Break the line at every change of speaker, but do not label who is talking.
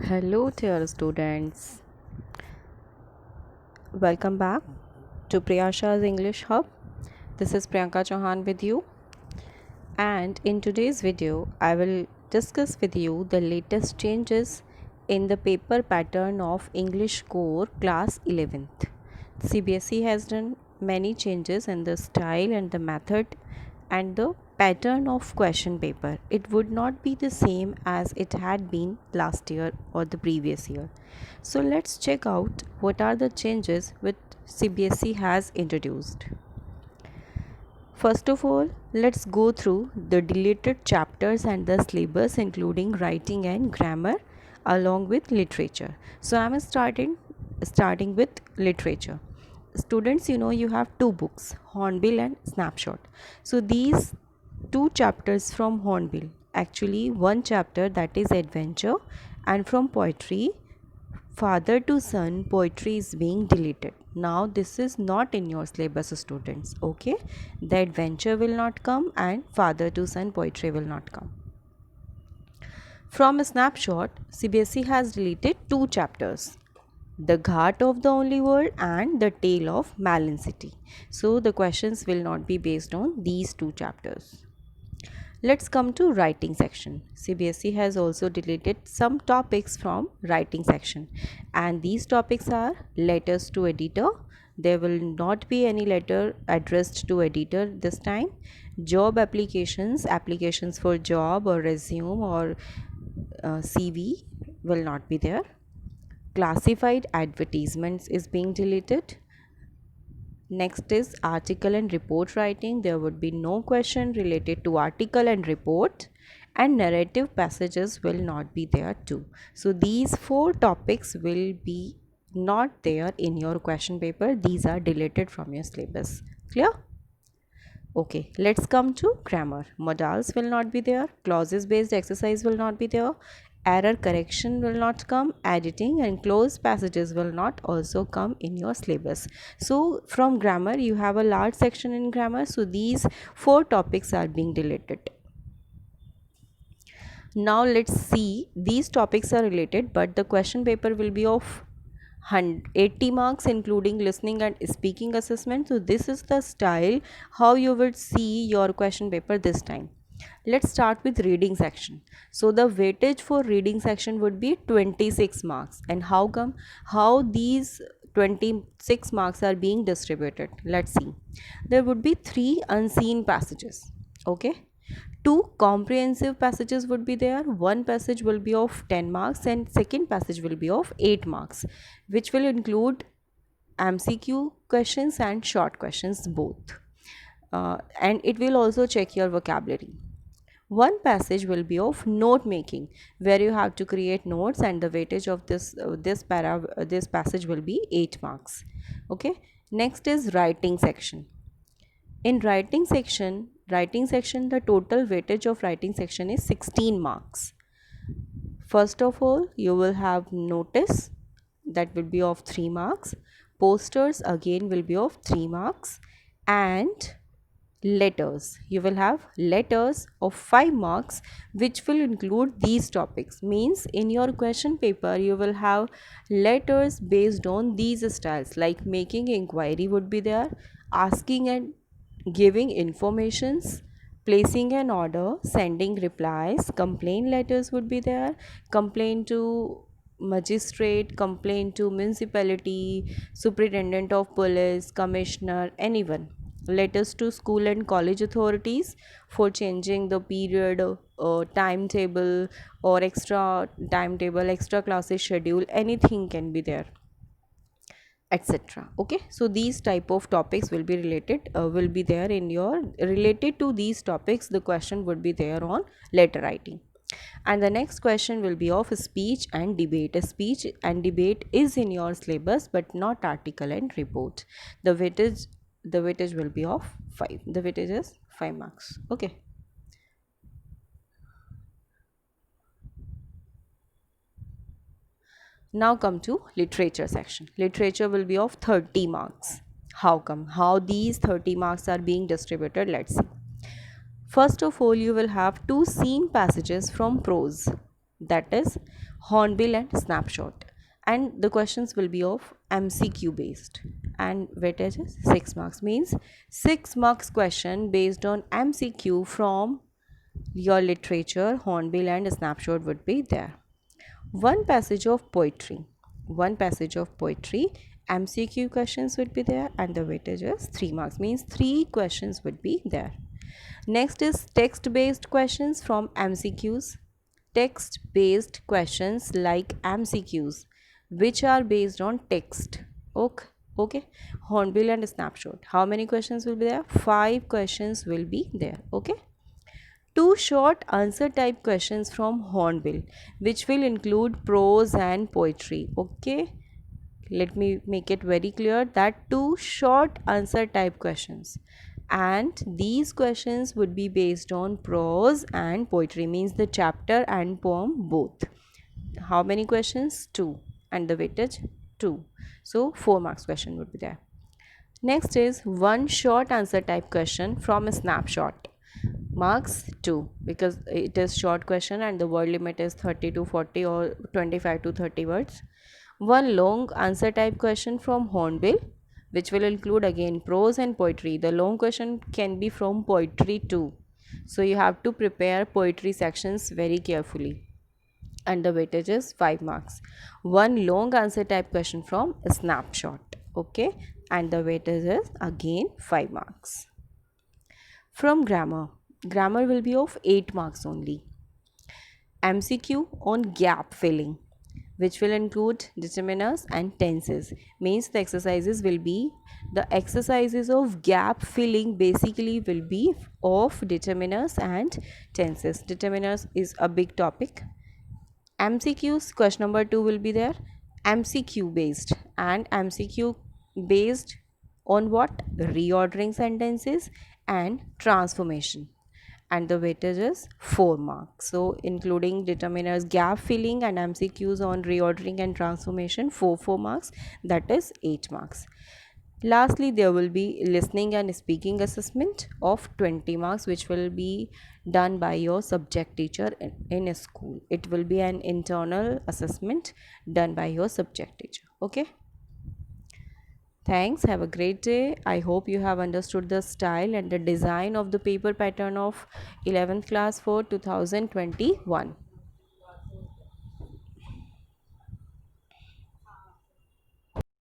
Hello, dear students. Welcome back to Priyasha's English Hub. This is Priyanka Chauhan with you, and in today's video, I will discuss with you the latest changes in the paper pattern of English Core Class 11th. CBSE has done many changes in the style and the method and the pattern of question paper. It would not be the same as it had been last year or the previous year. So let's check out what are the changes which CBSE has introduced. First of all, let's go through the deleted chapters and the syllabus including writing and grammar along with literature. So I'm starting with literature. Students, you have two books, Hornbill and Snapshot. So these two chapters from Hornbill, actually one chapter that is adventure, and from poetry, father to son poetry is being deleted. Now this is not in your syllabus, students. Okay, the adventure will not come and father to son poetry will not come. From a snapshot, CBSE has deleted two chapters, the Ghat of the Only World and the Tale of Malin City. So the questions will not be based on these two chapters. Let's come to writing section. CBSE has also deleted some topics from writing section, and these topics are letters to editor. There will not be any letter addressed to editor this time. Job applications for job or resume or CV will not be there. Classified advertisements is being deleted. Next is article and report writing. There would be no question related to article and report, and narrative passages will not be there too. So these four topics will be not there in your question paper. These are deleted from your syllabus. Clear? Okay, let's come to grammar. Modals will not be there. Clauses based exercise will not be there. Error correction will not come. Editing and closed passages will not also come in your syllabus. So from grammar, you have a large section in grammar. So these four topics are being deleted. Now let's see, these topics are related, but the question paper will be of 80 marks including listening and speaking assessment. So this is the style how you will see your question paper this time. Let's start with reading section. So the weightage for reading section would be 26 marks. And how come, how these 26 marks are being distributed? Let's see. There would be 3 unseen passages. Okay, 2 comprehensive passages would be there. One passage will be of 10 marks and second passage will be of 8 marks, which will include MCQ questions and short questions both. And it will also check your vocabulary. One passage will be of note making, where you have to create notes, and the weightage of this passage will be 8 marks. Okay, next is writing section. In writing section, the total weightage of writing section is 16 marks. First of all, you will have notice, that will be of 3 marks. Posters again will be of 3 marks, and letters, you will have letters of 5 marks, which will include these topics. Means in your question paper you will have letters based on these styles, like making inquiry would be there, asking and giving informations, placing an order, sending replies. Complaint letters would be there, complaint to magistrate, complaint to municipality, superintendent of police, commissioner, anyone. Letters to school and college authorities for changing the period, timetable, or extra timetable, extra classes schedule, anything can be there, etc. Okay, so these type of topics will be will be there in your, related to these topics the question would be there on letter writing. And the next question will be of speech and debate. Speech and debate is in your syllabus but not article and report. The weightage will be of 5. The weightage is 5 marks. Okay, now come to literature section. Literature will be of 30 marks. How come, how these 30 marks are being distributed? Let's see. First of all, you will have 2 scene passages from prose, that is hornbill and snapshot, and the questions will be of MCQ based, and weightage is 6 marks, means 6 marks question based on MCQ from your literature, hornbill and snapshot would be there. One passage of poetry, MCQ questions would be there, and the weightage is 3 marks, means 3 questions would be there. Next is text based questions from MCQs. Text based questions like MCQs which are based on text. Okay, hornbill and snapshot, how many questions will be there? 5 questions will be there. Okay, 2 short answer type questions from hornbill which will include prose and poetry. Okay, let me make it very clear that 2 short answer type questions, and these questions would be based on prose and poetry, means the chapter and poem both. How many questions? 2, and the weightage 2, so 4 marks question would be there. Next is one short answer type question from a snapshot, marks 2, because it is short question and the word limit is 30 to 40 or 25 to 30 words. One long answer type question from hornbill which will include again prose and poetry. The long question can be from poetry too, so you have to prepare poetry sections very carefully, and the weightage is 5 marks. One long answer type question from a snapshot. Okay, and the weightage is again 5 marks. From grammar will be of 8 marks only. MCQ on gap filling which will include determiners and tenses, means the exercises of gap filling basically will be of determiners and tenses. Determiners is a big topic. MCQs, question number 2 will be there, MCQ based, and MCQ based on what? Reordering sentences and transformation, and the weightage is 4 marks. So including determiners, gap filling, and MCQs on reordering and transformation, 4 marks, that is 8 marks. Lastly, there will be listening and speaking assessment of 20 marks which will be done by your subject teacher in a school. It will be an internal assessment done by your subject teacher. Okay, thanks, have a great day. I hope you have understood the style and the design of the paper pattern of 11th class for 2021.